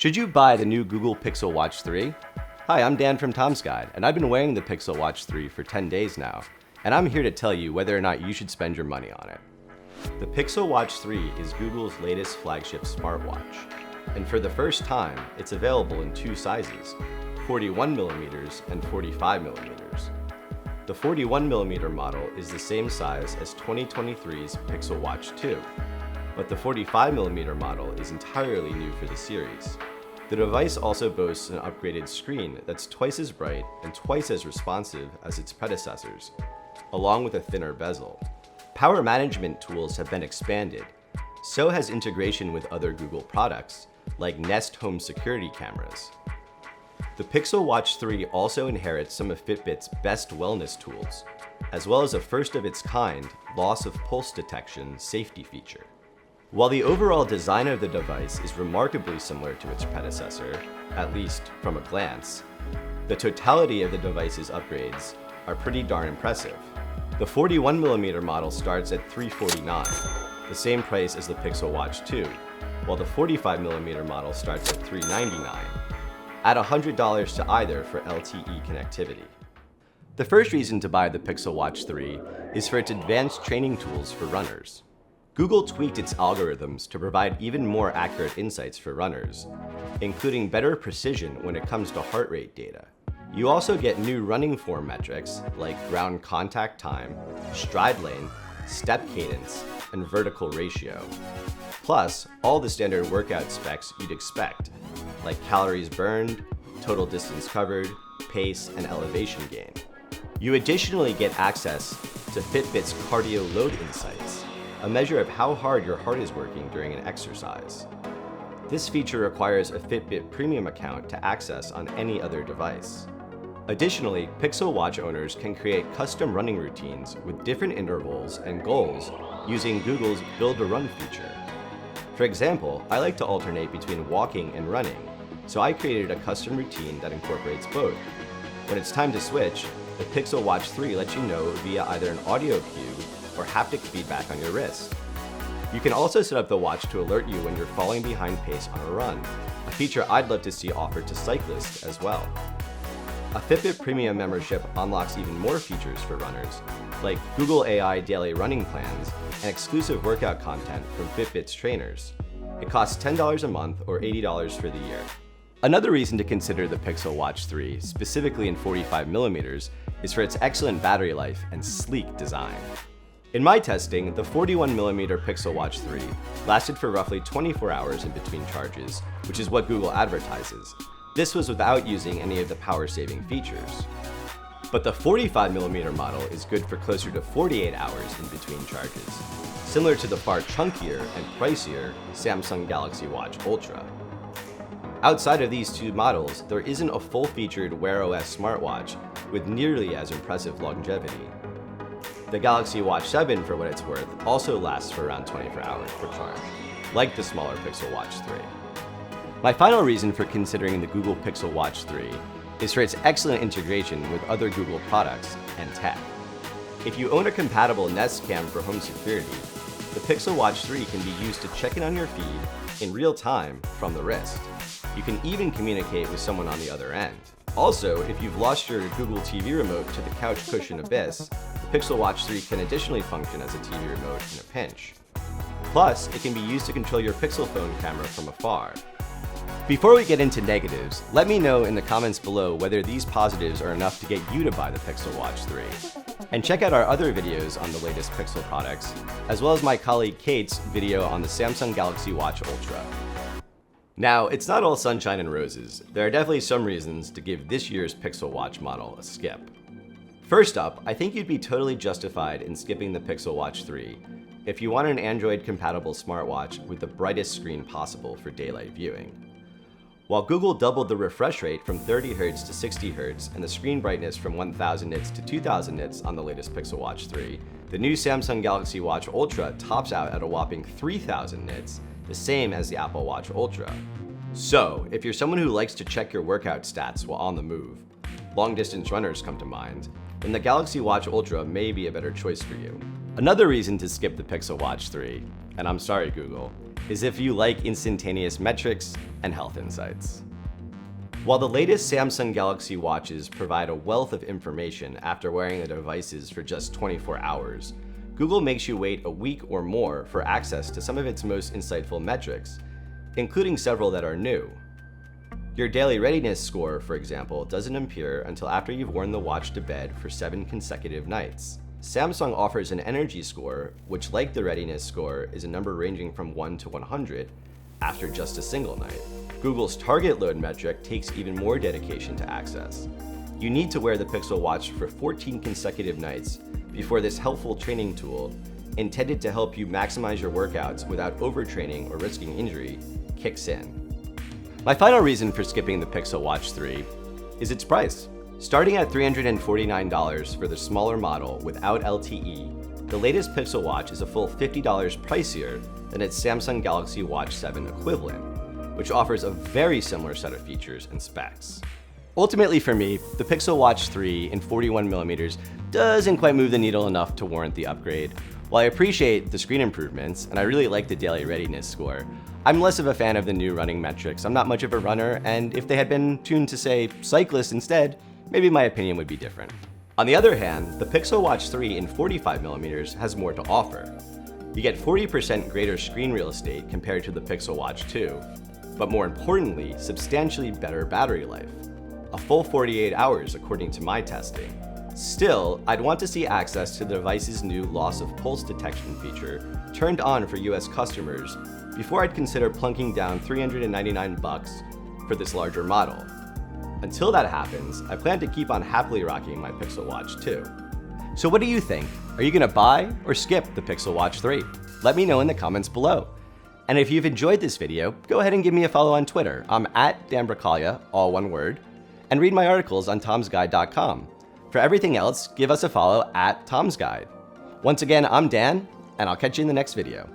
Should you buy the new Google Pixel Watch 3? Hi, I'm Dan from Tom's Guide, and I've been wearing the Pixel Watch 3 for 10 days now, and I'm here to tell you whether or not you should spend your money on it. The Pixel Watch 3 is Google's latest flagship smartwatch, and for the first time, it's available in two sizes, 41mm and 45mm. The 41mm model is the same size as 2023's Pixel Watch 2, but the 45mm model is entirely new for the series. The device also boasts an upgraded screen that's twice as bright and twice as responsive as its predecessors, along with a thinner bezel. Power management tools have been expanded. So has integration with other Google products, like Nest home security cameras. The Pixel Watch 3 also inherits some of Fitbit's best wellness tools, as well as a first-of-its-kind loss of pulse detection safety feature. While the overall design of the device is remarkably similar to its predecessor, at least from a glance, the totality of the device's upgrades are pretty darn impressive. The 41mm model starts at $349, the same price as the Pixel Watch 2, while the 45mm model starts at $399. Add $100 to either for LTE connectivity. The first reason to buy the Pixel Watch 3 is for its advanced training tools for runners. Google tweaked its algorithms to provide even more accurate insights for runners, including better precision when it comes to heart rate data. You also get new running form metrics like ground contact time, stride length, step cadence, and vertical ratio. Plus, all the standard workout specs you'd expect, like calories burned, total distance covered, pace, and elevation gain. You additionally get access to Fitbit's cardio load insights, a measure of how hard your heart is working during an exercise. This feature requires a Fitbit Premium account to access on any other device. Additionally, Pixel Watch owners can create custom running routines with different intervals and goals using Google's Build a Run feature. For example, I like to alternate between walking and running, so I created a custom routine that incorporates both. When it's time to switch, the Pixel Watch 3 lets you know via either an audio cue or haptic feedback on your wrist. You can also set up the watch to alert you when you're falling behind pace on a run, a feature I'd love to see offered to cyclists as well. A Fitbit Premium membership unlocks even more features for runners, like Google AI daily running plans and exclusive workout content from Fitbit's trainers. It costs $10 a month or $80 for the year. Another reason to consider the Pixel Watch 3, specifically in 45mm, is for its excellent battery life and sleek design. In my testing, the 41mm Pixel Watch 3 lasted for roughly 24 hours in between charges, which is what Google advertises. This was without using any of the power-saving features. But the 45mm model is good for closer to 48 hours in between charges, similar to the far chunkier and pricier Samsung Galaxy Watch Ultra. Outside of these two models, there isn't a full-featured Wear OS smartwatch with nearly as impressive longevity. The Galaxy Watch 7, for what it's worth, also lasts for around 24 hours per charge, like the smaller Pixel Watch 3. My final reason for considering the Google Pixel Watch 3 is for its excellent integration with other Google products and tech. If you own a compatible Nest Cam for home security, the Pixel Watch 3 can be used to check in on your feed in real time from the wrist. You can even communicate with someone on the other end. Also, if you've lost your Google TV remote to the couch cushion abyss, the Pixel Watch 3 can additionally function as a TV remote in a pinch. Plus, it can be used to control your Pixel phone camera from afar. Before we get into negatives, let me know in the comments below whether these positives are enough to get you to buy the Pixel Watch 3. And check out our other videos on the latest Pixel products, as well as my colleague Kate's video on the Samsung Galaxy Watch Ultra. Now, it's not all sunshine and roses. There are definitely some reasons to give this year's Pixel Watch model a skip. First up, I think you'd be totally justified in skipping the Pixel Watch 3 if you want an Android-compatible smartwatch with the brightest screen possible for daylight viewing. While Google doubled the refresh rate from 30Hz to 60Hz and the screen brightness from 1000 nits to 2000 nits on the latest Pixel Watch 3, the new Samsung Galaxy Watch Ultra tops out at a whopping 3000 nits, the same as the Apple Watch Ultra. So, if you're someone who likes to check your workout stats while on the move, long-distance runners come to mind, then the Galaxy Watch Ultra may be a better choice for you. Another reason to skip the Pixel Watch 3, and I'm sorry Google, is if you like instantaneous metrics and health insights. While the latest Samsung Galaxy watches provide a wealth of information after wearing the devices for just 24 hours, Google makes you wait a week or more for access to some of its most insightful metrics, including several that are new. Your daily readiness score, for example, doesn't appear until after you've worn the watch to bed for 7 consecutive nights. Samsung offers an energy score, which, like the readiness score, is a number ranging from 1 to 100 after just a single night. Google's target load metric takes even more dedication to access. You need to wear the Pixel Watch for 14 consecutive nights before this helpful training tool, intended to help you maximize your workouts without overtraining or risking injury, kicks in. My final reason for skipping the Pixel Watch 3 is its price. Starting at $349 for the smaller model without LTE, the latest Pixel Watch is a full $50 pricier than its Samsung Galaxy Watch 7 equivalent, which offers a very similar set of features and specs. Ultimately for me, the Pixel Watch 3 in 41mm doesn't quite move the needle enough to warrant the upgrade. While I appreciate the screen improvements, and I really like the daily readiness score, I'm less of a fan of the new running metrics. I'm not much of a runner, and if they had been tuned to, say, cyclist instead, maybe my opinion would be different. On the other hand, the Pixel Watch 3 in 45mm has more to offer. You get 40% greater screen real estate compared to the Pixel Watch 2, but more importantly, substantially better battery life. A full 48 hours according to my testing. Still, I'd want to see access to the device's new loss of pulse detection feature turned on for US customers before I'd consider plunking down $399 for this larger model. Until that happens, I plan to keep on happily rocking my Pixel Watch 2. So what do you think? Are you gonna buy or skip the Pixel Watch 3? Let me know in the comments below. And if you've enjoyed this video, go ahead and give me a follow on Twitter. I'm at Dan Bracaglia, all one word, and read my articles on tomsguide.com. For everything else, give us a follow at Tom's Guide. Once again, I'm Dan, and I'll catch you in the next video.